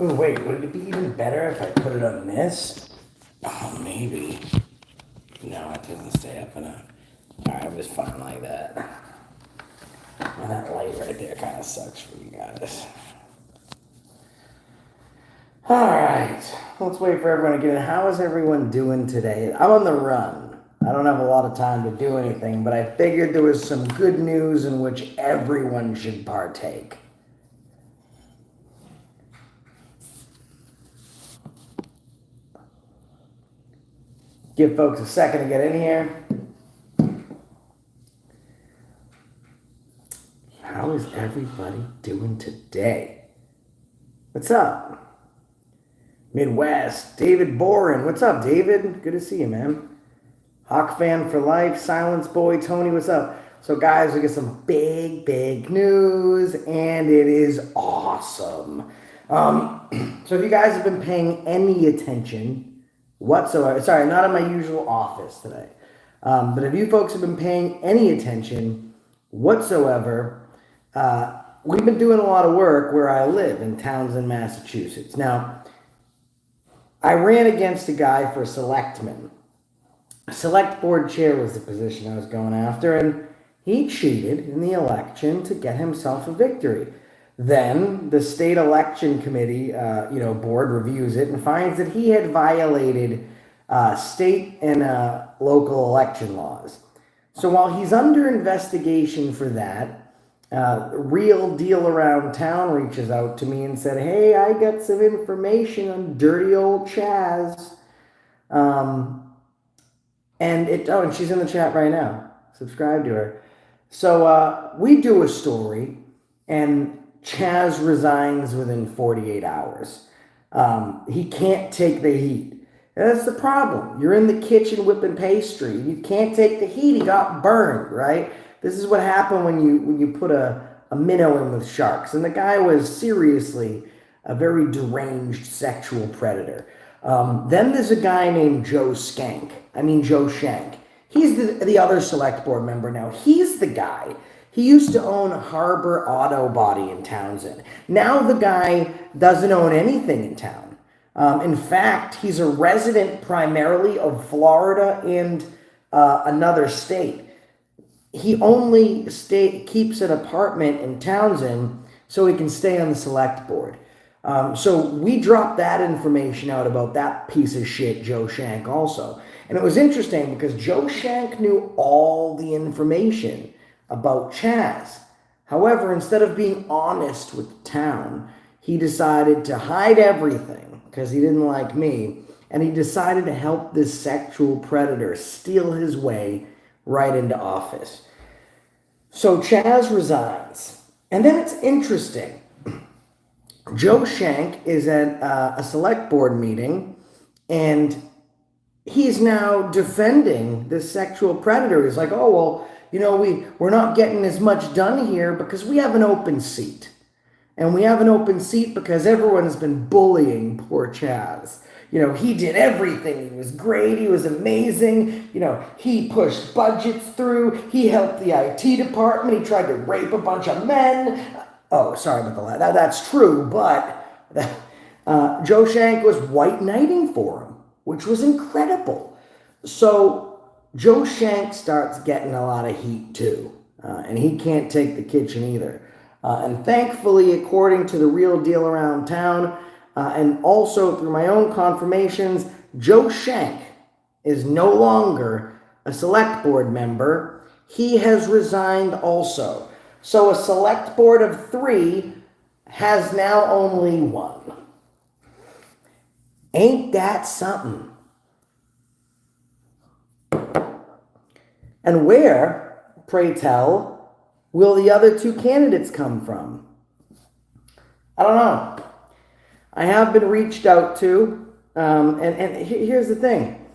Oh, wait, would it be even better if I put it on this? Oh, maybe. No, it doesn't stay up enough. Alright, I'm just fine like that. And that light right there kind of sucks for you guys. Alright, let's wait for everyone to get in. How is everyone doing today? I'm on the run. I don't have a lot of time to do anything, but I figured there was some good news in which everyone should partake. Give folks a second to get in here. How is everybody doing today? What's up? Midwest, David Boren. What's up, David? Good to see you, man. Hawk fan for life, Silence Boy, Tony, what's up? So guys, we get some big news, and it is awesome. So if you guys have been paying any attention whatsoever, sorry, not in my usual office today, but if you folks have been paying any attention whatsoever, we've been doing a lot of work where I live in Townsend, Massachusetts. Now, I ran against a guy for selectman. Select board chair was the position I was going after, and he cheated in the election to get himself a victory. Then the state election committee, board reviews it and finds that he had violated state and local election laws. So while he's under investigation for that, Real Deal Around Town reaches out to me and said, hey, I got some information on dirty old CHAZ. And she's in the chat right now. Subscribe to her. So we do a story, and CHAZ resigns within 48 hours. He can't take the heat. And that's the problem. You're in the kitchen whipping pastry. You can't take the heat. He got burned, right? This is what happened when you put a minnow in with sharks. And the guy was seriously a very deranged sexual predator. Then there's a guy named Joe Shank. He's the other select board member now. He's the guy. He used to own Harbor Auto Body in Townsend. Now the guy doesn't own anything in town. In fact, he's a resident primarily of Florida and another state. He only keeps an apartment in Townsend so he can stay on the select board. So we dropped that information out about that piece of shit, Joe Shank, also. And it was interesting because Joe Shank knew all the information about CHAZ. However, instead of being honest with the town, he decided to hide everything because he didn't like me, and he decided to help this sexual predator steal his way right into office. So CHAZ resigns. And then it's interesting. Joe Shank is at a select board meeting, and he's now defending this sexual predator. He's like, oh, well, we're not getting as much done here because we have an open seat. And we have an open seat because everyone's been bullying poor CHAZ. He did everything. He was great. He was amazing. He pushed budgets through. He helped the IT department. He tried to rape a bunch of men. Oh, sorry about the lie. That's true, but Joe Shank was white knighting for him, which was incredible. So Joe Shank starts getting a lot of heat too, and he can't take the kitchen either. And thankfully, according to the Real Deal Around Town, and also through my own confirmations, Joe Shank is no longer a select board member. He has resigned also. So a select board of 3 has now only 1. Ain't that something? And where, pray tell, will the other 2 candidates come from? I don't know. I have been reached out to, and here's the thing.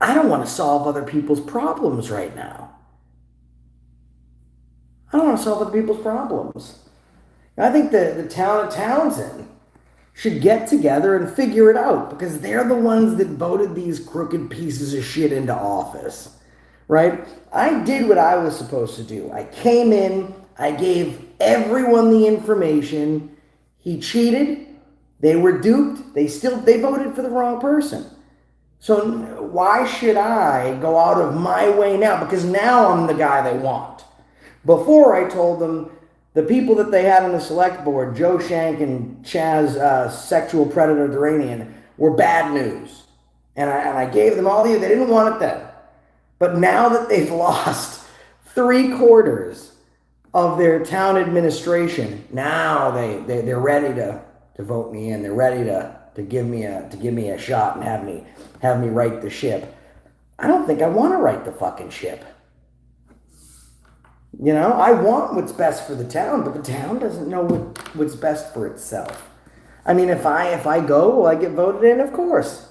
I don't want to solve other people's problems right now. I don't want to solve other people's problems. I think the town of Townsend should get together and figure it out because they're the ones that voted these crooked pieces of shit into office, right? I did what I was supposed to do. I came in, I gave everyone the information, He cheated. They were duped. They voted for the wrong person. So why should I go out of my way now? Because now I'm the guy they want. Before, I told them the people that they had on the select board, Joe Shank and CHAZ, sexual predator Duranian, were bad news. And I gave them all the, they didn't want it then. But now that they've lost 3/4 of their town administration, now they're ready to vote me in. They're ready to give me a shot and have me right the ship. I don't think I want to right the fucking ship. You know, I want what's best for the town, but the town doesn't know what's best for itself. I mean, if I go, will I get voted in? Of course.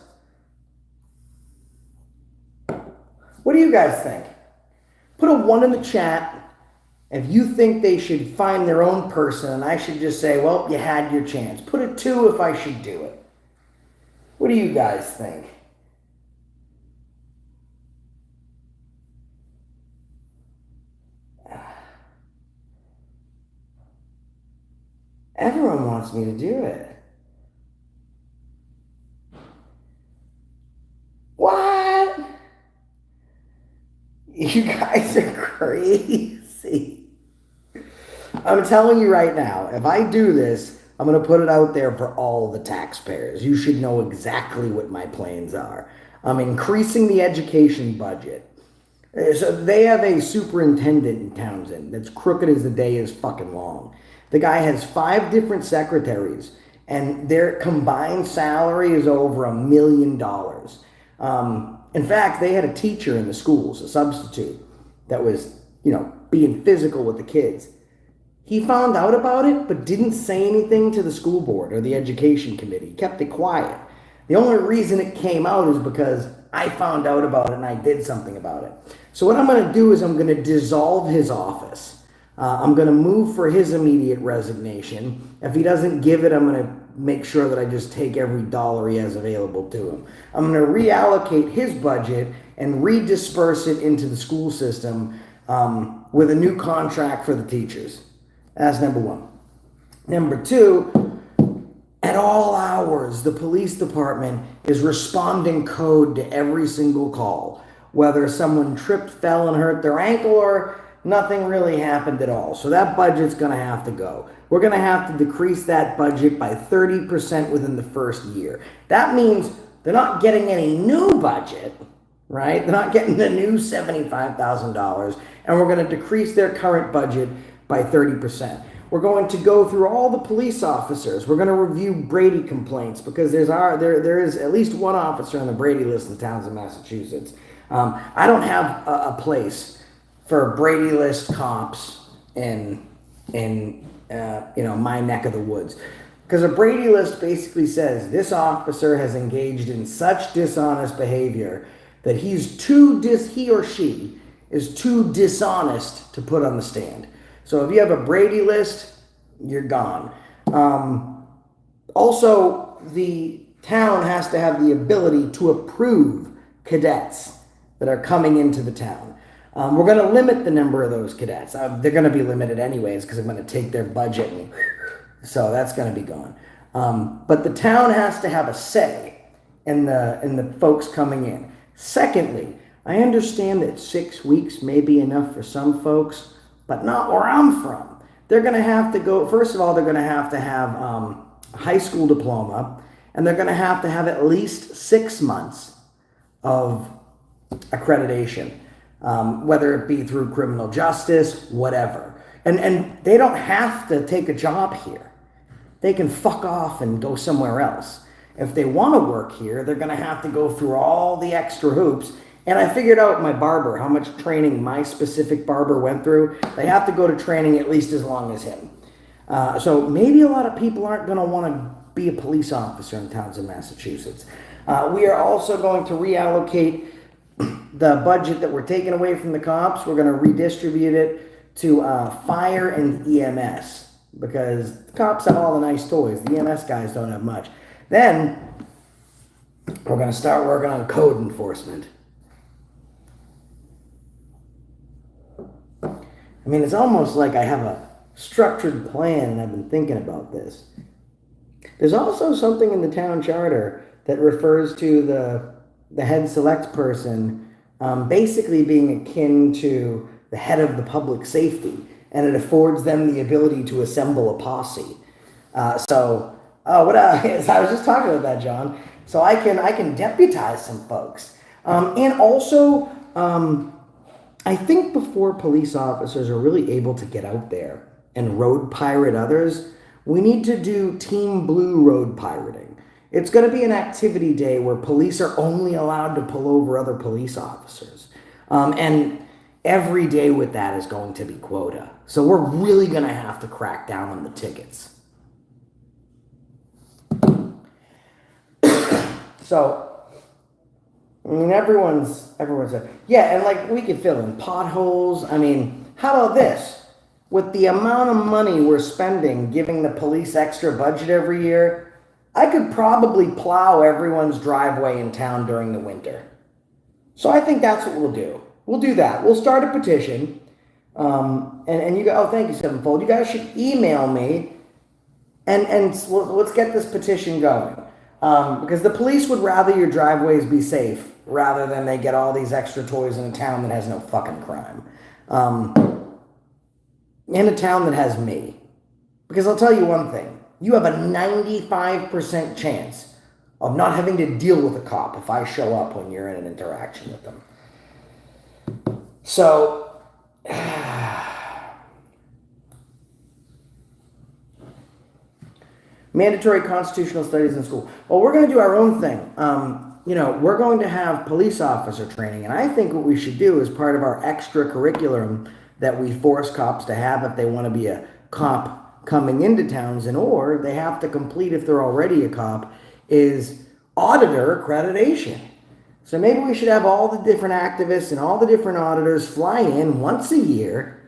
What do you guys think? Put a 1 in the chat if you think they should find their own person and I should just say, well, you had your chance. Put a 2 if I should do it. What do you guys think? Everyone wants me to do it. What? You guys are crazy. I'm telling you right now, if I do this, I'm going to put it out there for all the taxpayers. You should know exactly what my plans are. I'm increasing the education budget. So they have a superintendent in Townsend that's crooked as the day is fucking long. The guy has 5 different secretaries, and their combined salary is over $1 million. In fact, they had a teacher in the schools, a substitute, that was, being physical with the kids. He found out about it, but didn't say anything to the school board or the education committee. He kept it quiet. The only reason it came out is because I found out about it and I did something about it. So what I'm going to do is I'm going to dissolve his office. I'm going to move for his immediate resignation. If he doesn't give it, I'm going to make sure that I just take every dollar he has available to him. I'm going to reallocate his budget and redisperse it into the school system with a new contract for the teachers. That's number 1. Number 2, at all hours, the police department is responding code to every single call, whether someone tripped, fell, and hurt their ankle or nothing really happened at all. So that budget's going to have to go. We're going to have to decrease that budget by 30% within the first year. That means they're not getting any new budget, right? They're not getting the new $75,000, and we're going to decrease their current budget by 30%. We're going to go through all the police officers. We're going to review Brady complaints because there is at least one officer on the Brady list in Townsend, Massachusetts. I don't have a place for Brady list cops in my neck of the woods, because a Brady list basically says this officer has engaged in such dishonest behavior that he or she is too dishonest to put on the stand. So if you have a Brady list, you're gone. Also, the town has to have the ability to approve cadets that are coming into the town. We're going to limit the number of those cadets. They're going to be limited anyways because I'm going to take their budget, so that's going to be gone. But the town has to have a say in the folks coming in. Secondly, I understand that 6 weeks may be enough for some folks, but not where I'm from. They're going to have to go, first of all, they're going to have a high school diploma, and they're going to have at least 6 months of accreditation, whether it be through criminal justice, whatever. And they don't have to take a job here. They can fuck off and go somewhere else. If they want to work here, they're going to have to go through all the extra hoops. And I figured out my barber, how much training my specific barber went through. They have to go to training at least as long as him. So maybe a lot of people aren't going to want to be a police officer in Townsend, Massachusetts. We are also going to reallocate the budget that we're taking away from the cops. We're going to redistribute it to fire and EMS, because the cops have all the nice toys. The EMS guys don't have much. Then we're going to start working on code enforcement. I mean, it's almost like I have a structured plan and I've been thinking about this. There's also something in the town charter that refers to the head select person basically being akin to the head of the public safety, and it affords them the ability to assemble a posse. I was just talking about that, John. So I can deputize some folks, and also I think before police officers are really able to get out there and road pirate others, we need to do Team Blue road pirating. It's going to be an activity day where police are only allowed to pull over other police officers. And every day with that is going to be quota. So we're really going to have to crack down on the tickets. So, I mean, everyone's yeah, and like we could fill in potholes. I mean, how about this? With the amount of money we're spending giving the police extra budget every year, I could probably plow everyone's driveway in town during the winter. So I think that's what we'll do. We'll do that. We'll start a petition. And you go, oh, thank you, Sevenfold. You guys should email me and let's get this petition going. Because the police would rather your driveways be safe rather than they get all these extra toys in a town that has no fucking crime. In a town that has me. Because I'll tell you one thing. You have a 95% chance of not having to deal with a cop if I show up when you're in an interaction with them. So, mandatory constitutional studies in school. Well, we're going to do our own thing. We're going to have police officer training, and I think what we should do as part of our extra curriculum that we force cops to have if they want to be a cop coming into Townsend, or they have to complete if they're already a cop, is auditor accreditation. So maybe we should have all the different activists and all the different auditors fly in once a year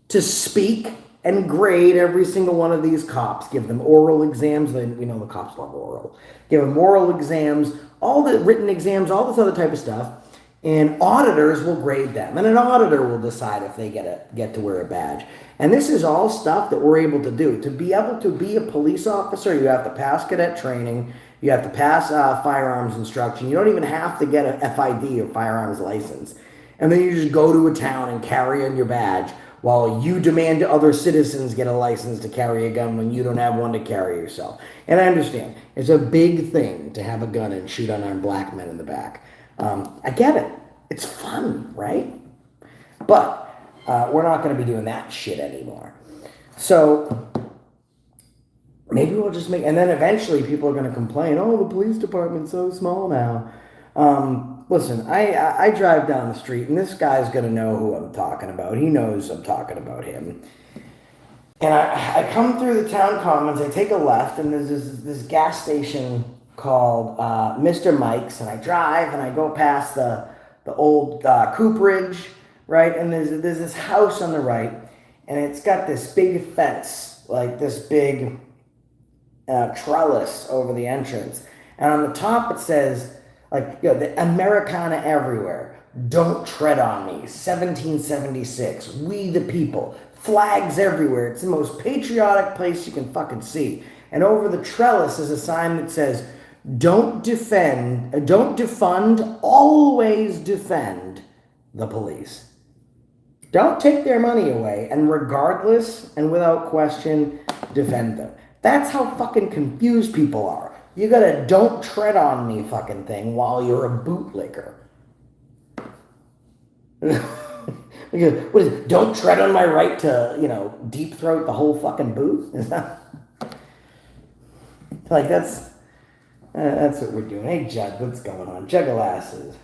to speak and grade every single one of these cops, give them oral exams. We know the cops love oral. Give them oral exams, all the written exams, all this other type of stuff. And auditors will grade them. And an auditor will decide if they get to wear a badge. And this is all stuff that we're able to do. To be able to be a police officer, you have to pass cadet training. You have to pass firearms instruction. You don't even have to get a FID or firearms license. And then you just go to a town and carry on your badge while you demand other citizens get a license to carry a gun when you don't have one to carry yourself. And I understand. It's a big thing to have a gun and shoot unarmed black men in the back. I get it. It's fun, right? But we're not going to be doing that shit anymore. So maybe we'll just make... And then eventually people are going to complain, oh, the police department's so small now. Listen, I drive down the street, and this guy's going to know who I'm talking about. He knows I'm talking about him. And I come through the town commons, I take a left, and there's this gas station called Mr. Mike's, and I drive, and I go past the old cooperage, right? And there's this house on the right, and it's got this big fence, like this big trellis over the entrance. And on the top it says, the Americana everywhere. Don't tread on me. 1776. We the people. Flags everywhere. It's the most patriotic place you can fucking see. And over the trellis is a sign that says, don't defund, always defend the police. Don't take their money away, and regardless and without question, defend them. That's how fucking confused people are. You got a don't tread on me fucking thing while you're a bootlicker. What is it? Don't tread on my right to, deep throat the whole fucking boot? Is that... that's what we're doing. Hey, Jug, what's going on? Juggalasses.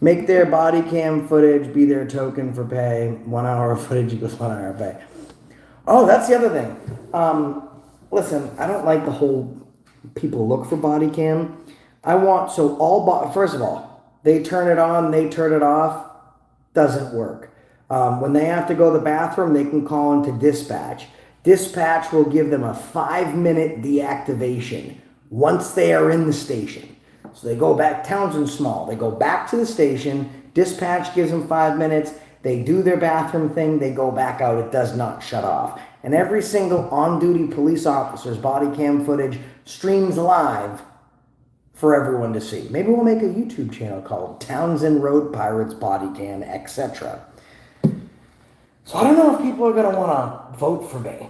Make their body cam footage be their token for pay. 1 hour of footage equals 1 hour of pay. Oh, that's the other thing. Listen, I don't like the whole people look for body cam. First of all, they turn it on, they turn it off. Doesn't work. When they have to go to the bathroom, they can call into dispatch. Dispatch will give them a 5-minute deactivation once they are in the station. So they go back, Townsend's small. They go back to the station. Dispatch gives them 5 minutes. they do their bathroom thing, they go back out, it does not shut off. And every single on-duty police officer's body cam footage streams live for everyone to see. Maybe we'll make a YouTube channel called Townsend Road Pirates Body Cam, etc. So I don't know if people are going to want to vote for me,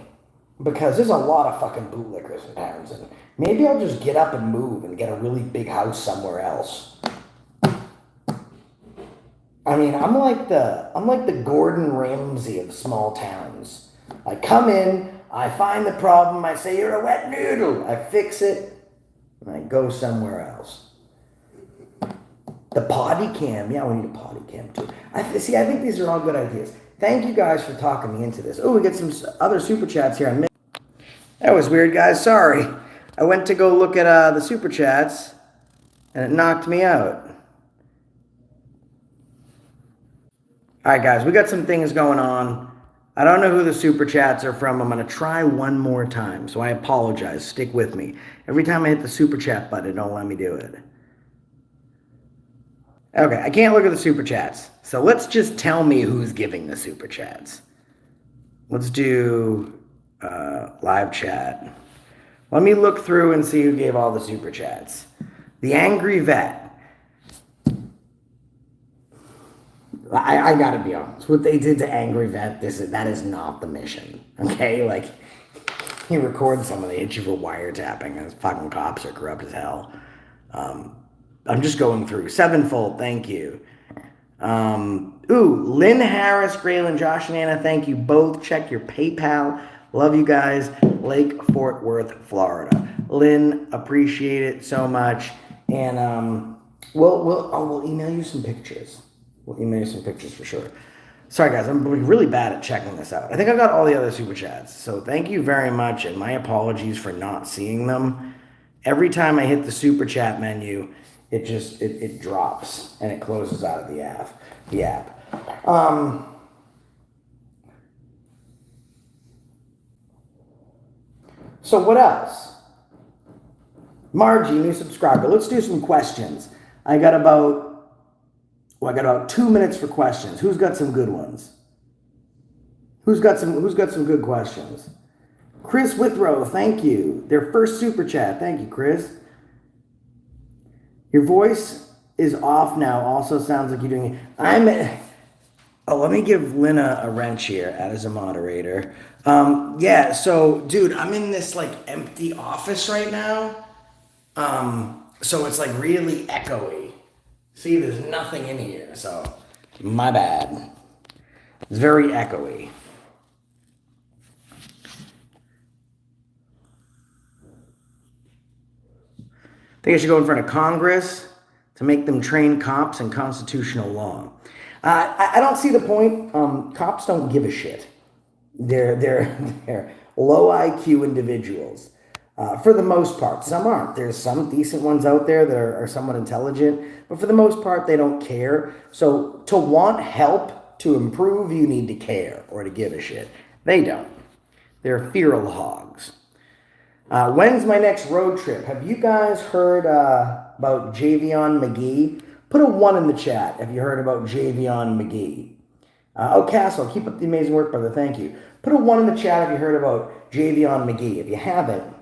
because there's a lot of fucking bootlickers in Townsend. Maybe I'll just get up and move and get a really big house somewhere else. I mean, I'm like the Gordon Ramsay of small towns. I come in, I find the problem, I say, "You're a wet noodle." I fix it, and I go somewhere else. The potty cam. Yeah, we need a potty cam too. I think these are all good ideas. Thank you guys for talking me into this. Oh, we get some other super chats here. That was weird, guys. Sorry. I went to go look at the super chats, and it knocked me out. All right, guys, we got some things going on. I don't know who the super chats are from. I'm going to try one more time, so I apologize. Stick with me. Every time I hit the super chat button, it don't let me do it. Okay, I can't look at the super chats, so let's just tell me who's giving the super chats. Let's do live chat. Let me look through and see who gave all the super chats. The Angry Vet. I gotta be honest. What they did to Angry Vet, that is not the mission. Okay? Like, you record someone, they hit you for wiretapping, and fucking cops are corrupt as hell. I'm just going through. Sevenfold, thank you. Lynn Harris, Graylin, Josh, and Anna, thank you both. Check your PayPal. Love you guys. Lake Fort Worth, Florida. Lynn, appreciate it so much. And we'll email you some pictures. We'll email you some pictures for sure. Sorry, guys, I'm really bad at checking this out. I think I got all the other super chats. So thank you very much, and my apologies for not seeing them. Every time I hit the super chat menu, it drops and it closes out of the app. So what else? Margie, new subscriber. Let's do some questions. I got about 2 minutes for questions. Who's got some good ones? Who's got some good questions? Chris Withrow, thank you. Their first super chat. Thank you, Chris. Your voice is off now. Also sounds like you're doing it. Let me give Lynna a wrench here as a moderator. Yeah, so dude, I'm in this like empty office right now. So it's like really echoey. See, there's nothing in here, so my bad. It's very echoey. I think I should go in front of Congress to make them train cops in constitutional law. I don't see the point. Cops don't give a shit. They're low IQ individuals. For the most part. Some aren't. There's some decent ones out there that are somewhat intelligent, but for the most part, they don't care. So to want help to improve, you need to care or to give a shit. They don't. They're feral hogs. When's my next road trip? Have you guys heard about Javion McGee? Put a 1 in the chat if you heard about Javion McGee. Castle, keep up the amazing work, brother. Thank you. Put a 1 in the chat if you heard about Javion McGee. If you haven't,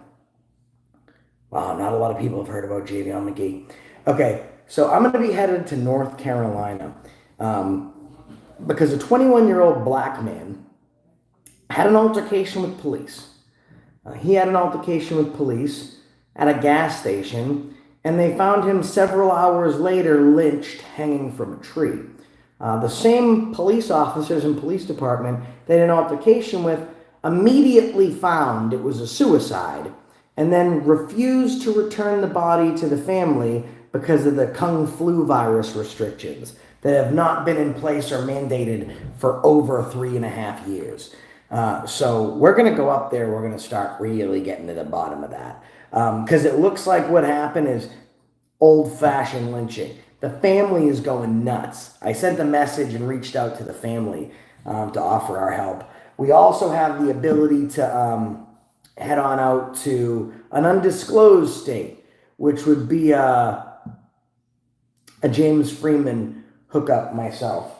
wow, not a lot of people have heard about Javion McGee. Okay, so I'm going to be headed to North Carolina because a 21-year-old black man had an altercation with police. He had an altercation with police at a gas station, and they found him several hours later lynched, hanging from a tree. The same police officers and police department they had an altercation with immediately found it was a suicide, and then refused to return the body to the family because of the Kung Flu virus restrictions that have not been in place or mandated for over 3.5 years. So we're going to go up there. We're going to start really getting to the bottom of that. Because it looks like what happened is old-fashioned lynching. The family is going nuts. I sent a message and reached out to the family to offer our help. We also have the ability to head on out to an undisclosed state, which would be a James Freeman hookup myself.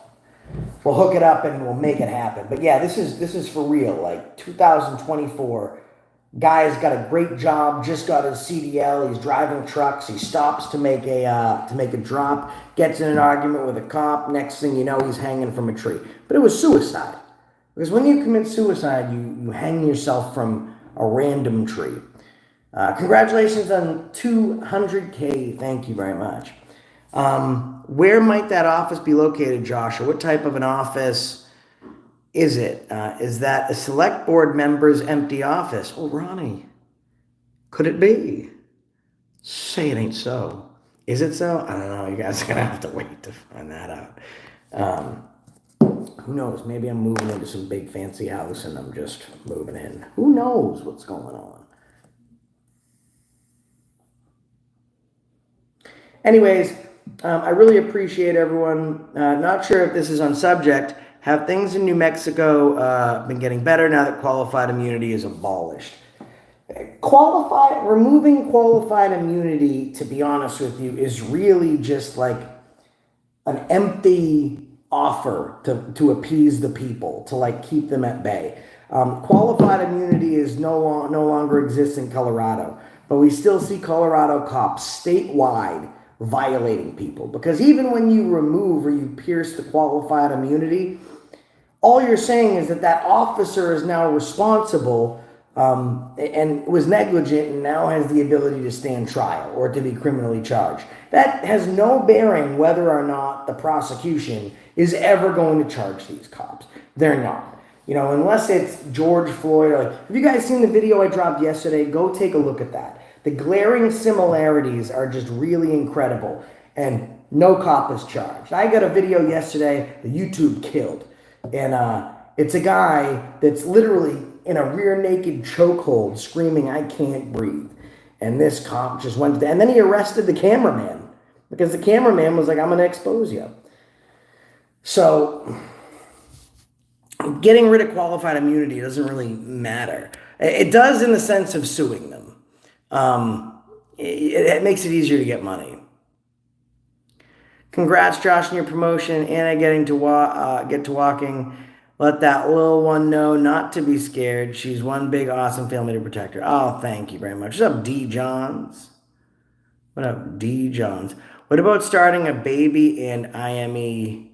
we'll hook it up and we'll make it happen. But yeah, this is for real. Like 2024, guy's got a great job, just got his CDL. He's driving trucks. He stops to make a drop, gets in an argument with a cop. Next thing you know, he's hanging from a tree. But it was suicide, because when you commit suicide, you hang yourself from a random tree. Congratulations on 200K. Thank you very much. Where might that office be located, Josh? Or what type of an office is it? Is that a select board member's empty office? Oh, Ronnie, could it be? Say it ain't so. Is it so? I don't know. You guys are going to have to wait to find that out. Who knows? Maybe I'm moving into some big fancy house and I'm just moving in. Who knows what's going on? Anyways, I really appreciate everyone. Not sure if this is on subject. Have things in New Mexico been getting better now that qualified immunity is abolished? Removing qualified immunity, to be honest with you, is really just like an empty offer to appease the people, to like keep them at bay. Qualified immunity is no longer exists in Colorado, but we still see Colorado cops statewide violating people, because even when you remove or you pierce the qualified immunity, all you're saying is that officer is now responsible and was negligent and now has the ability to stand trial or to be criminally charged. That has no bearing whether or not the prosecution is ever going to charge these cops. They're not. You know, unless it's George Floyd. Or like, have you guys seen the video I dropped yesterday? Go take a look at that. The glaring similarities are just really incredible, and no cop is charged. I got a video yesterday that YouTube killed, and it's a guy that's literally in a rear naked chokehold screaming, "I can't breathe." And this cop just went and then he arrested the cameraman, because the cameraman was like, "I'm going to expose you." So getting rid of qualified immunity doesn't really matter. It does in the sense of suing them. It makes it easier to get money. Congrats, Josh, on your promotion. Anna getting to get to walking. Let that little one know not to be scared. She's one big awesome family to protect her. Oh, thank you very much. What's up, D. Johns? What up, D. Johns? What about starting a baby and IME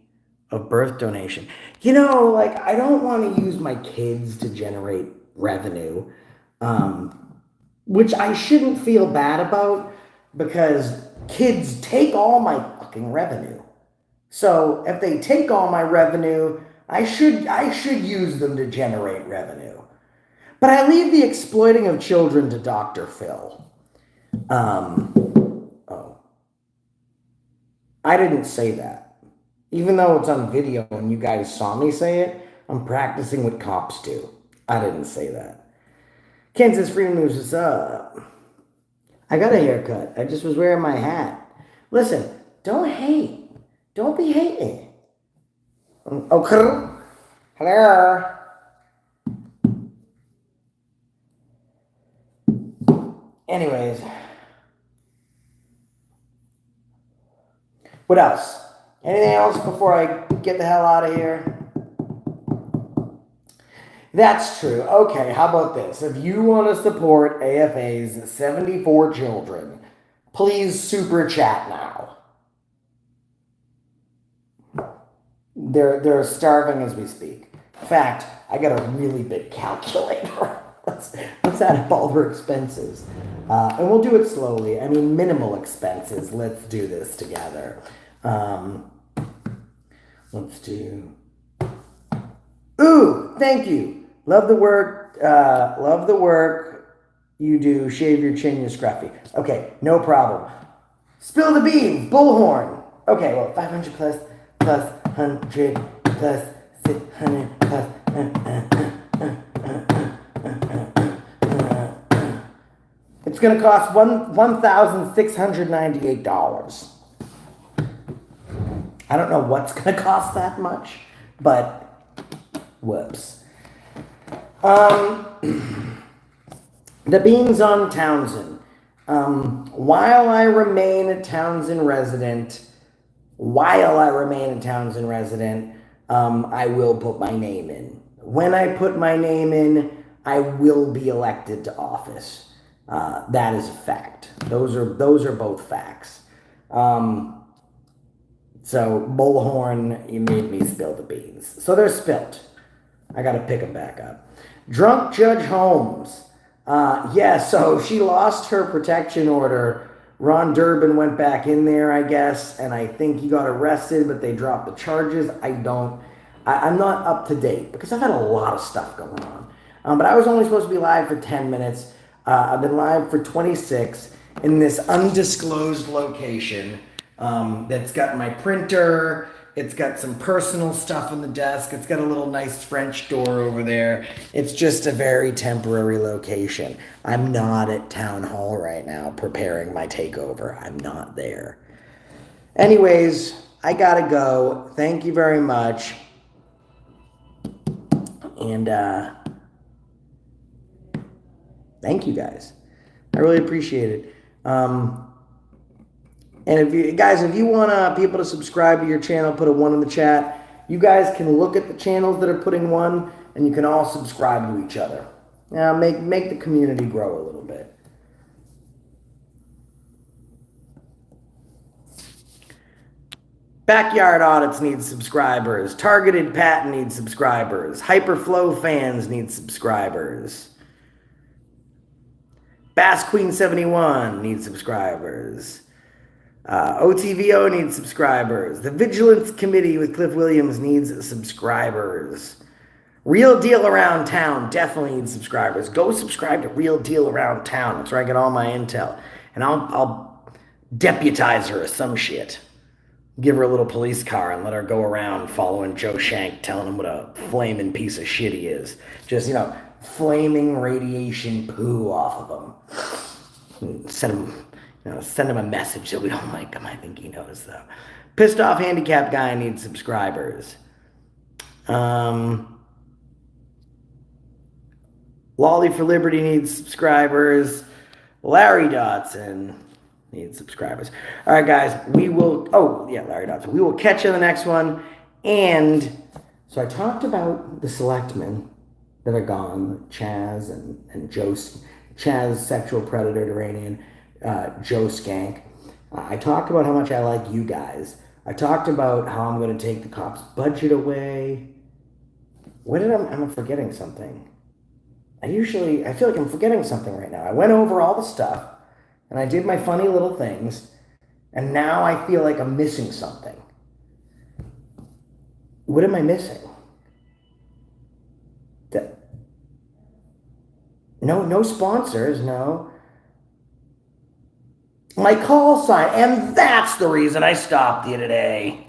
of birth donation? You know, like, I don't want to use my kids to generate revenue. Which I shouldn't feel bad about, because kids take all my fucking revenue. So if they take all my revenue, I should use them to generate revenue. But I leave the exploiting of children to Dr. Phil. I didn't say that. Even though it's on video and you guys saw me say it, I'm practicing what cops do. I didn't say that. Kansas Freedom News, what's up? I got a haircut. I just was wearing my hat. Listen, don't hate. Don't be hating. Okay. Hello. Anyways. What else? Anything else before I get the hell out of here? That's true. Okay, how about this? If you want to support AFA's 74 children, please super chat now. They're starving as we speak. In fact, I got a really big calculator. Let's add up all their expenses. And we'll do it slowly. I mean, minimal expenses. Let's do this together. Let's do... Ooh, thank you. Love the work you do. Shave your chin, you're scruffy. Okay, no problem. Spill the beans, bullhorn. Okay, well, 500 plus 100 plus 600 plus. It's going to cost $1,698. I don't know what's going to cost that much, but whoops. The beans on Townsend. While I remain a Townsend resident, I will put my name in. When I put my name in, I will be elected to office. That is a fact. Those are both facts. So Bullhorn, you made me spill the beans. So they're spilt. I got to pick them back up. Drunk Judge Holmes. Yeah, so she lost her protection order. Ron Durbin went back in there, I guess, and I think he got arrested, but they dropped the charges. I'm not up to date because I've had a lot of stuff going on. But I was only supposed to be live for 10 minutes. I've been live for 26 in this undisclosed location that's got my printer. It's got some personal stuff on the desk. It's got a little nice French door over there. It's just a very temporary location. I'm not at town hall right now preparing my takeover. I'm not there. Anyways, I gotta go. Thank you very much. And thank you guys. I really appreciate it. And if you want people to subscribe to your channel, put a 1 in the chat. You guys can look at the channels that are putting 1, and you can all subscribe to each other. Now, make the community grow a little bit. Backyard audits need subscribers. Targeted patent needs subscribers. Hyperflow fans need subscribers. Bass Queen 71 needs subscribers. OTVO needs subscribers. The Vigilance Committee with Cliff Williams needs subscribers. Real Deal Around Town definitely needs subscribers. Go subscribe to Real Deal Around Town. That's where I get all my intel. And I'll deputize her or some shit. Give her a little police car and let her go around following Joe Shank, telling him what a flaming piece of shit he is. Just, flaming radiation poo off of him. Send him a message that we don't like him. I think he knows, though. Pissed off handicapped guy needs subscribers. Lolly for Liberty needs subscribers. Larry Dotson needs subscribers. All right, guys. Larry Dotson. We will catch you in the next one. And so I talked about the selectmen that are gone, CHAZ and Joe. CHAZ, sexual predator, Duranian. Joe Skank. I talked about how much I like you guys. I talked about how I'm going to take the cops' budget away. I'm forgetting something. I feel like I'm forgetting something right now. I went over all the stuff, and I did my funny little things, and now I feel like I'm missing something. What am I missing? No sponsors, no. My call sign, and that's the reason I stopped you today.